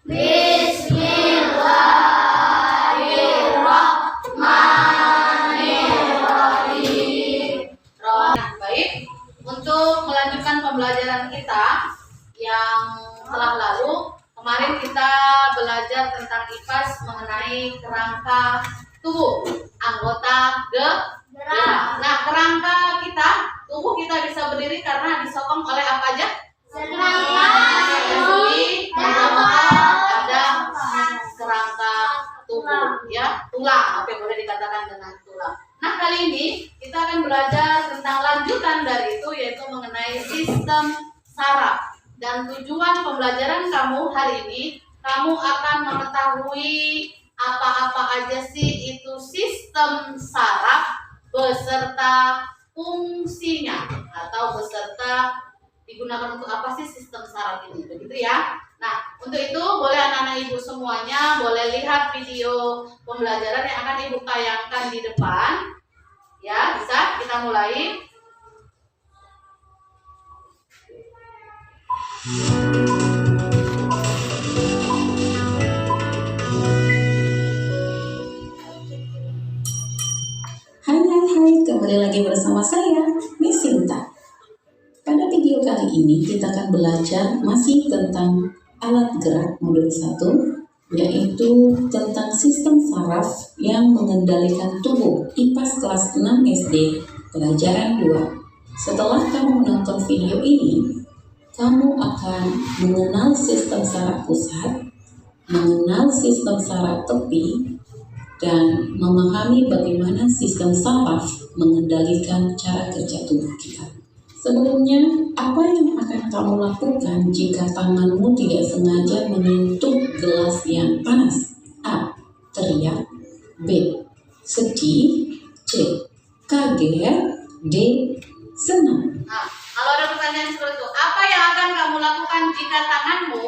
Bismillahirrahmanirrahim. Baik, untuk melanjutkan pembelajaran kita yang telah lalu, kemarin kita belajar tentang IPAS mengenai kerangka tubuh, anggota gerak. Nah, kerangka kita, tubuh kita bisa berdiri karena disokong oleh apa aja? Serangka. Ada kerangka tubuh, ya, tulang, apa yang boleh dikatakan dengan tulang. Nah, kali ini kita akan belajar tentang lanjutan dari itu, yaitu mengenai sistem saraf. Dan tujuan pembelajaran kamu hari ini, kamu akan mengetahui apa-apa aja sih itu sistem saraf beserta fungsinya, atau beserta digunakan untuk apa sih sistem saraf ini, begitu ya. Nah, untuk itu boleh anak-anak ibu semuanya boleh lihat video pembelajaran yang akan ibu tayangkan di depan. Ya, bisa kita mulai. Hai, kembali lagi bersama saya, Miss Sinta. Pada video kali ini kita akan belajar masih tentang alat gerak modul 1, yaitu tentang sistem saraf yang mengendalikan tubuh, IPAS kelas 6 SD, pelajaran 2. Setelah kamu menonton video ini, kamu akan mengenal sistem saraf pusat, mengenal sistem saraf tepi, dan memahami bagaimana sistem saraf mengendalikan cara kerja tubuh kita. Sebelumnya, apa yang akan kamu lakukan jika tanganmu tidak sengaja menyentuh gelas yang panas? A. Teriak. B. Sedih. C. Kaget. D. Senang. Nah, kalau ada pertanyaan seperti itu, apa yang akan kamu lakukan jika tanganmu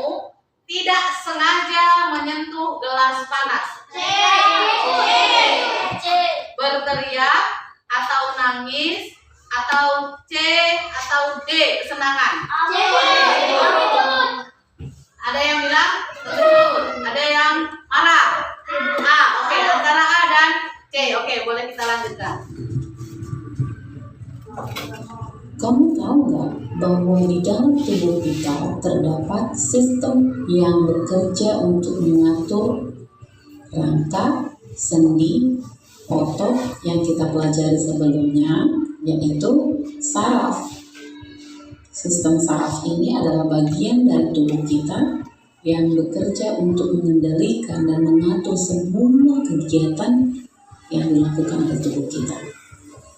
tidak sengaja menyentuh gelas panas? Berteriak atau nangis atau C atau D kesenangan? Ada yang bilang betul, ada yang marah. Oke, antara A dan C. Oke, boleh kita lanjutkan. Kamu tahu nggak bahwa di dalam tubuh kita terdapat sistem yang bekerja untuk mengatur rangka, sendi, otot yang kita pelajari sebelumnya, yaitu saraf. Sistem saraf ini adalah bagian dari tubuh kita yang bekerja untuk mengendalikan dan mengatur semua kegiatan yang dilakukan oleh tubuh kita.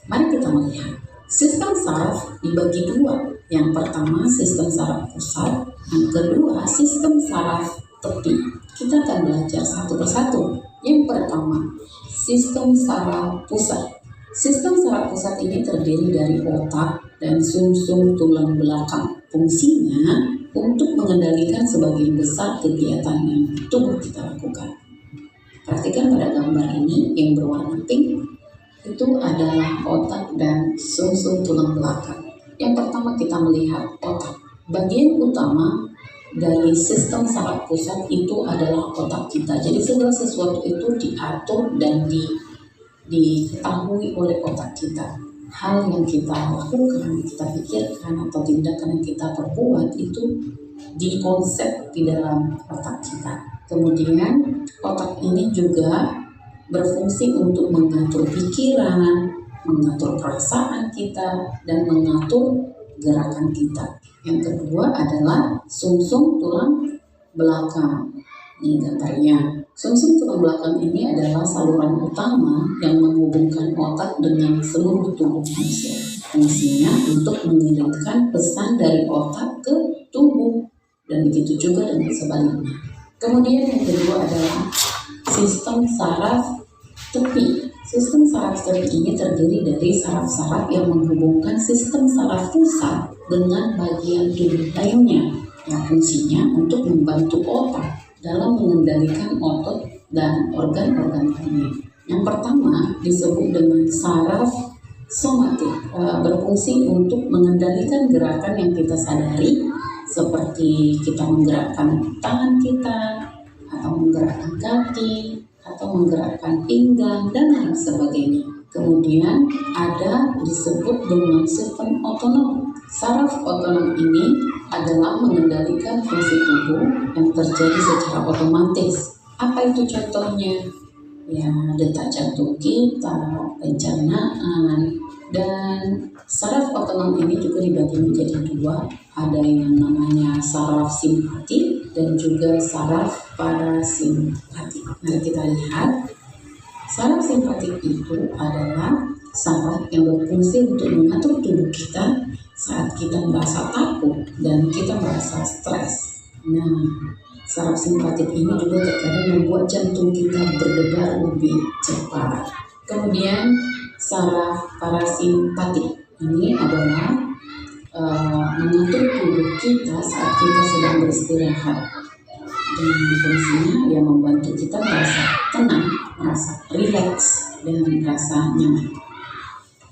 Mari kita melihat. Sistem saraf dibagi dua. Yang pertama sistem saraf pusat, yang kedua sistem saraf tepi. Kita akan belajar satu persatu. Yang pertama, sistem saraf pusat. Sistem saraf pusat ini terdiri dari otak dan sumsum tulang belakang. Fungsinya untuk mengendalikan sebagian besar kegiatan yang tubuh kita lakukan. Perhatikan pada gambar ini yang berwarna pink. Itu adalah otak dan sumsum tulang belakang. Yang pertama kita melihat otak. Bagian utama dari sistem saraf pusat itu adalah otak kita. Jadi segala sesuatu itu diatur dan diketahui oleh otak kita. Hal yang kita lakukan, kita pikirkan, atau tindakan yang kita perbuat itu dikonsep di dalam otak kita. Kemudian otak ini juga berfungsi untuk mengatur pikiran, mengatur perasaan kita, dan mengatur gerakan kita. Yang kedua adalah sumsum tulang belakang. Ini gambarnya. Sumsum tulang belakang ini adalah saluran utama yang menghubungkan otak dengan seluruh tubuh manusia. Fungsinya untuk mengirimkan pesan dari otak ke tubuh, dan begitu juga dengan sebaliknya. Kemudian yang kedua adalah sistem saraf tepi. Sistem saraf tepi ini terdiri dari saraf-saraf yang menghubungkan sistem saraf pusat dengan bagian tubuh lainnya, yang fungsinya untuk membantu otak dalam mengendalikan otot dan organ-organ lainnya. Yang pertama disebut dengan saraf somatik, berfungsi untuk mengendalikan gerakan yang kita sadari seperti kita menggerakkan tangan kita, atau menggerakkan kaki, atau menggerakkan pinggang, dan lain sebagainya. Kemudian ada disebut dengan sistem otonom. Saraf otonom ini adalah mengendalikan fungsi tubuh yang terjadi secara otomatis. Apa itu contohnya? Ya, detak jantung kita, pencernaan, dan saraf otonom ini juga dibagi menjadi dua. Ada yang namanya saraf simpatik dan juga saraf parasimpatik. Mari kita lihat. Saraf simpatik itu adalah saraf yang berfungsi untuk mengatur tubuh kita saat kita merasa takut dan kita merasa stres. Nah, saraf simpatik ini juga terkadang membuat jantung kita berdebar lebih cepat. Kemudian saraf parasimpatik ini adalah mengatur tubuh kita saat kita sedang beristirahat. Dan fungsinya yang membantu kita merasa tenang, merasa rileks, dan merasa nyaman.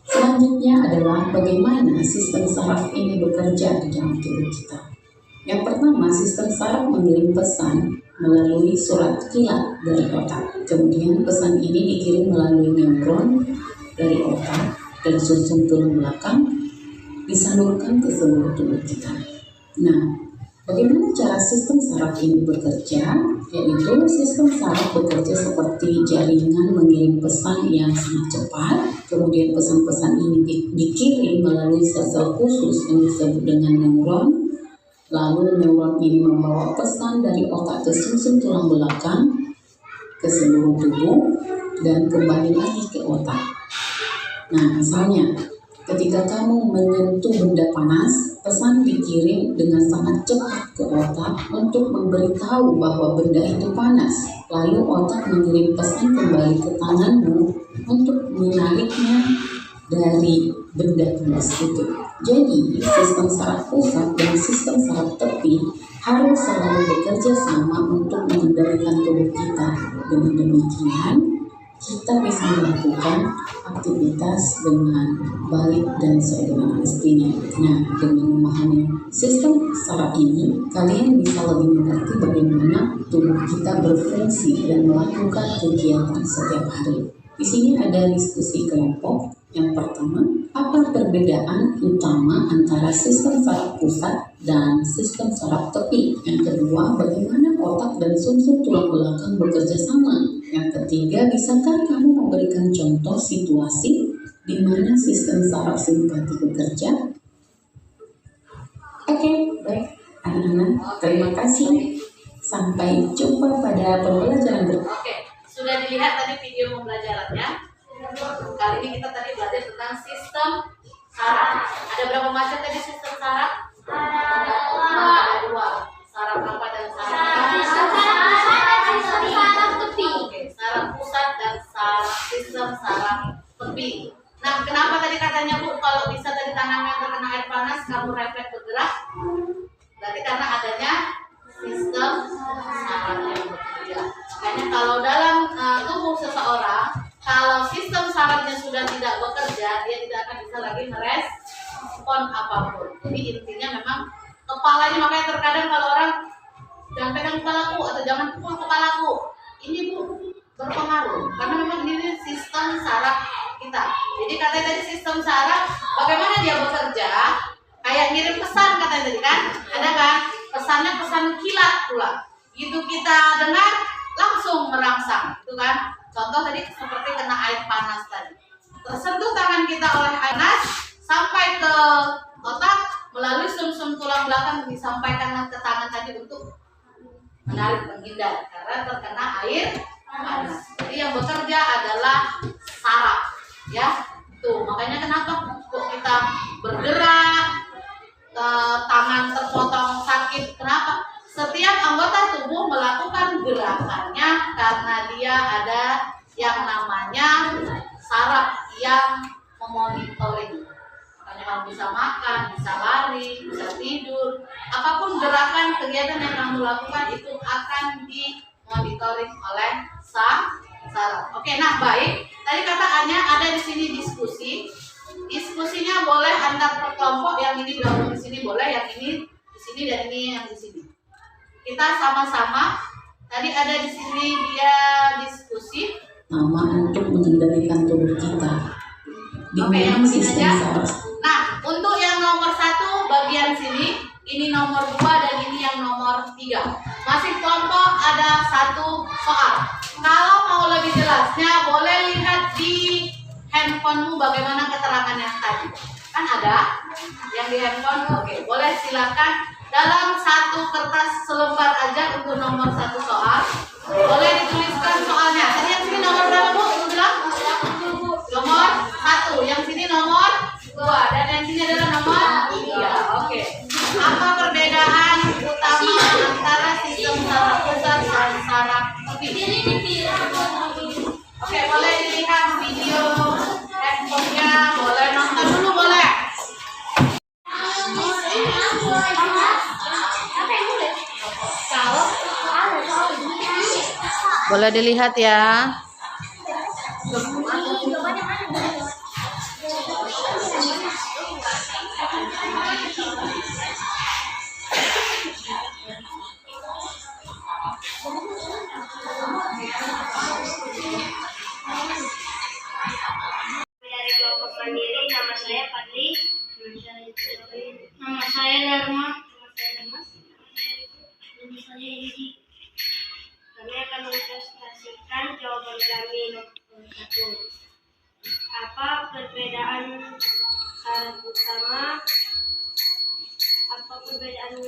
Selanjutnya adalah bagaimana sistem saraf ini bekerja di dalam tubuh kita. Yang pertama, sistem saraf mengirim pesan melalui surat kilat dari otak. Kemudian pesan ini dikirim melalui neuron dari otak dan sumsum tulang belakang disalurkan ke seluruh tubuh kita. Nah, bagaimana cara sistem saraf ini bekerja? Yaitu sistem saraf bekerja seperti jaringan mengirim pesan yang sangat cepat. Kemudian pesan-pesan ini dikirim melalui sel-sel khusus yang disebut dengan neuron. Lalu neuron ini membawa pesan dari otak ke sumsum tulang belakang ke seluruh tubuh dan kembali lagi ke otak. Nah, misalnya ketika kamu menyentuh benda panas, pesan dikirim dengan sangat cepat ke otak untuk memberitahu bahwa benda itu panas. Lalu otak mengirim pesan kembali ke tanganmu untuk menariknya dari benda panas itu. Jadi, sistem saraf pusat dan sistem saraf tepi harus selalu bekerja sama untuk mengendalikan tubuh kita. Dengan demikian, kita bisa melakukan aktivitas dengan baik dan sesuai dengan mestinya. Nah, dengan memahami sistem saraf ini, kalian bisa lebih mengerti bagaimana tubuh kita berfungsi dan melakukan kegiatan setiap hari. Di sini ada diskusi kelompok. Yang pertama, apa perbedaan utama antara sistem saraf pusat dan sistem saraf tepi? Yang kedua, bagaimana otak dan sumsum tulang belakang bekerja sama? Yang ketiga, bisakah kamu memberikan contoh situasi di mana sistem saraf simpatik bekerja? Oke, baik anak-anak, terima kasih. Sampai jumpa pada pembelajaran berikutnya. Oke, sudah dilihat tadi video pembelajarannya. Kali ini kita tadi belajar tentang sistem saraf. Ada berapa macam tadi sistem saraf? Ada dua. Saraf apa dan saraf tepi. Oke, saraf pusat dan sistem saraf tepi. Nah, kenapa tadi katanya Bu, kalau bisa tadi tangannya terkena air panas, kamu refleks bergerak? Berarti karena adanya sistem saraf yang bekerja. Makanya kalau dalam tubuh seseorang, kalau sistem sarafnya sudah tidak bekerja, dia tidak akan bisa lagi merespon apapun. Jadi intinya memang kepalanya, makanya terkadang kalau orang jangan pegang kepalaku atau jangan pukul kepalaku, ini Bu berpengaruh karena memang ini sistem saraf kita. Jadi katanya tadi sistem saraf bagaimana dia bekerja, kayak ngirim pesan katanya tadi kan, ada kan pesannya pesan kilat pula. Gitu kita dengar langsung merangsang, itu kan. Contoh tadi seperti kena air panas tadi. Tersentuh tangan kita oleh air panas sampai ke otak melalui sumsum tulang belakang disampaikan ke tangan tadi untuk menarik menghindar karena terkena air panas. Jadi yang bekerja adalah saraf, ya. Tuh, makanya kenapa kok kita bergerak, tangan terpotong sakit, kenapa? Setiap anggota tubuh melakukan gerakannya karena dia ada yang namanya saraf yang memonitoring. Makanya kamu bisa makan, bisa lari, bisa tidur, apapun gerakan kegiatan yang kamu lakukan itu akan dimonitoring oleh saraf. Oke, nah baik. Tadi kataannya ada di sini diskusi. Diskusinya boleh antar kelompok, yang ini gabung di sini boleh, yang ini di sini sini dan ini yang di sini. Kita sama-sama. Tadi ada di sini dia diskusi. Nama untuk mengendalikan tubuh kita. Di Oke, yang mana begini sistem aja. saraf? Nah, untuk yang nomor 1 bagian sini, ini nomor 2 dan ini yang nomor 3. Masih kelompok ada 1 soal. Kalau mau lebih jelasnya, boleh lihat di handphonemu bagaimana keterangan yang tadi. Kan ada yang di handphone. Oke, boleh silakan dalam 1 kertas selembar aja untuk nomor 1 soal. Boleh dituliskan soalnya. Tadi yang sini nomor berapa, Bu? Ibu bilang? Nomor 1. Yang sini nomor 2 dan yang sini adalah nomor 3. Oke. Apa perbedaan utama antara sistem saraf pusat dan saraf tepi? Oke, boleh dilihat video handphonenya, boleh nonton dulu boleh. Boleh dilihat ya. Dari kelompok mandiri, nama saya Fadli. Nama saya Dharma. Nama saya Edi. Kami akan mempresentasikan jawaban kami nomor 1. Apa perbedaan saraf utama? Apa perbedaan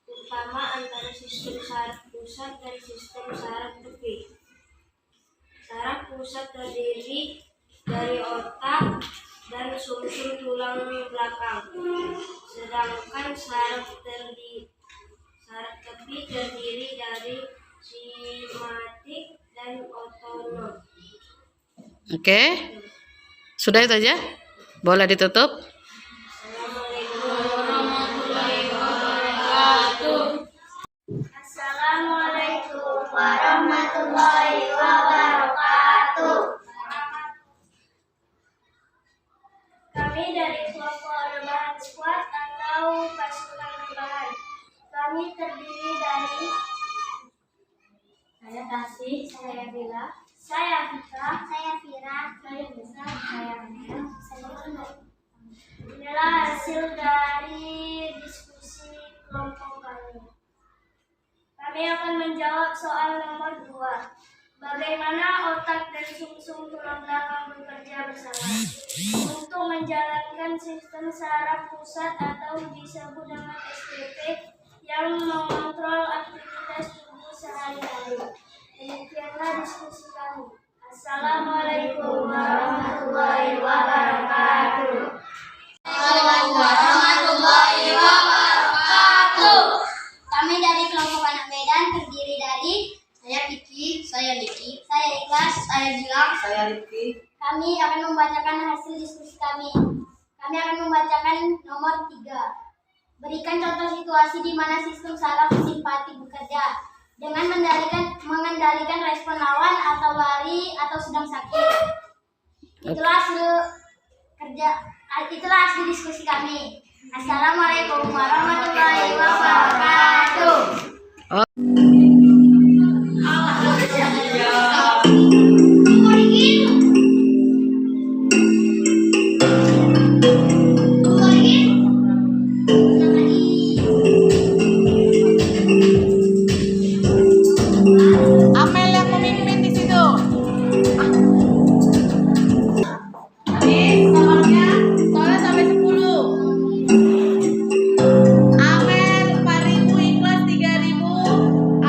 utama antara sistem saraf pusat dan sistem saraf tepi? Saraf pusat terdiri dari otak dan sumsum tulang belakang, sedangkan saraf tepi terdiri dari simatik dan otonom. Oke. Sudah itu aja? Boleh ditutup? Assalamualaikum warahmatullahi wabarakatuh. Kami dari kelompok rebahan squad atau pasukan rebahan. Kami terdiri dari saya Kasih, saya Bila, saya Fitra, saya Fira, saya Bisa, saya Mel, saya Nur. Inilah hasil dari diskusi kelompok kami. Kami akan menjawab soal nomor 2. Bagaimana otak dan sumsum tulang belakang bekerja bersama untuk menjalankan sistem saraf pusat atau disebut dengan STP yang mengontrol aktivitas tubuh sehari-hari. Demikianlah diskusi kami. Assalamualaikum warahmatullahi wabarakatuh. Assalamualaikum warahmatullahi wabarakatuh. Kami dari kelompok anak Medan terdiri dari saya Piki, saya Liki, saya Ikhlas, saya Gilang, Saya Rifki. Kami akan membacakan hasil diskusi kami. Kami akan membacakan nomor 3. Berikan contoh situasi di mana sistem saraf simpatik bekerja dengan mengendalikan respon lawan atau lari atau sedang sakit. Itulah hasil diskusi kami. Assalamualaikum warahmatullahi wabarakatuh. Amel yang memimpin di situ. Tadi nomornya soalnya sampai 10. Amel 4.000, Ikhlas 3.000,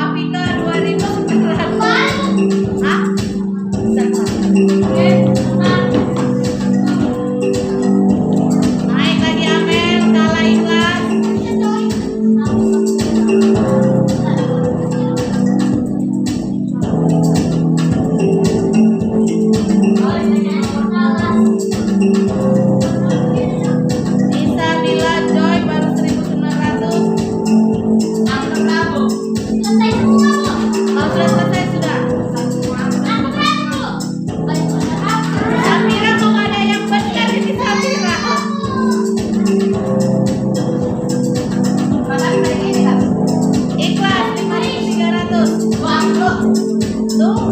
Tuh,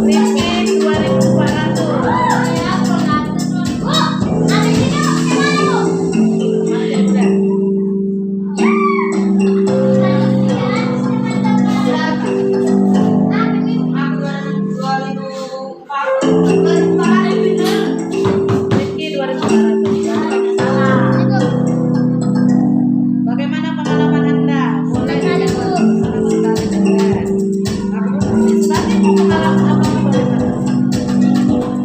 Rifki 2.400. Bagaimana pengalaman Anda? Boleh Tadi mau pengalaman apa bagaimana?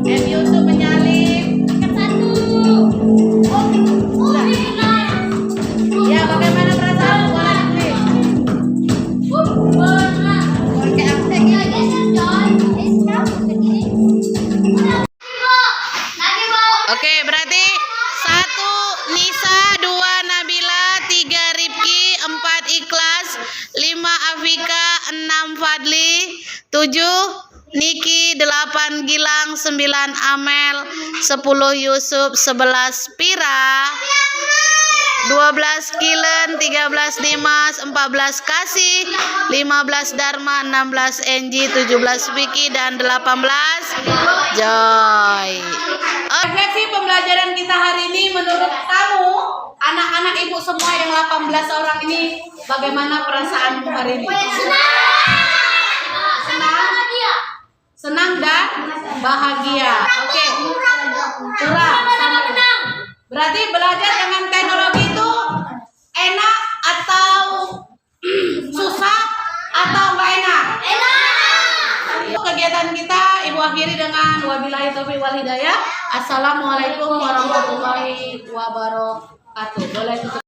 M. Yusuf menyalip. Ya, bagaimana perasaan? Boleh Oke, berarti 1 Nisa, 2 Nabila, 3 Rifki, 4 Ikhlas, 5 Afika, 6 Fadli, 7 Niki, 8 Gilang, 9 Amel, 10 Yusuf, 11 Pira, 12 Kilen, 13 Dimas, 14 Kasih, 15 Dharma, 16 Enji, 17 Vicky, dan 18 Joy. Refleksi pembelajaran kita hari ini, menurut kamu, anak-anak ibu semua yang 18 orang ini, bagaimana perasaanmu hari ini? Senang dan bahagia. Oke. Kurang. Berarti belajar dengan teknologi itu enak atau susah atau nggak enak? Kegiatan kita ibu akhiri dengan wabillahi taufiq wal hidayah. Assalamualaikum warahmatullahi wabarakatuh. Boleh tutup.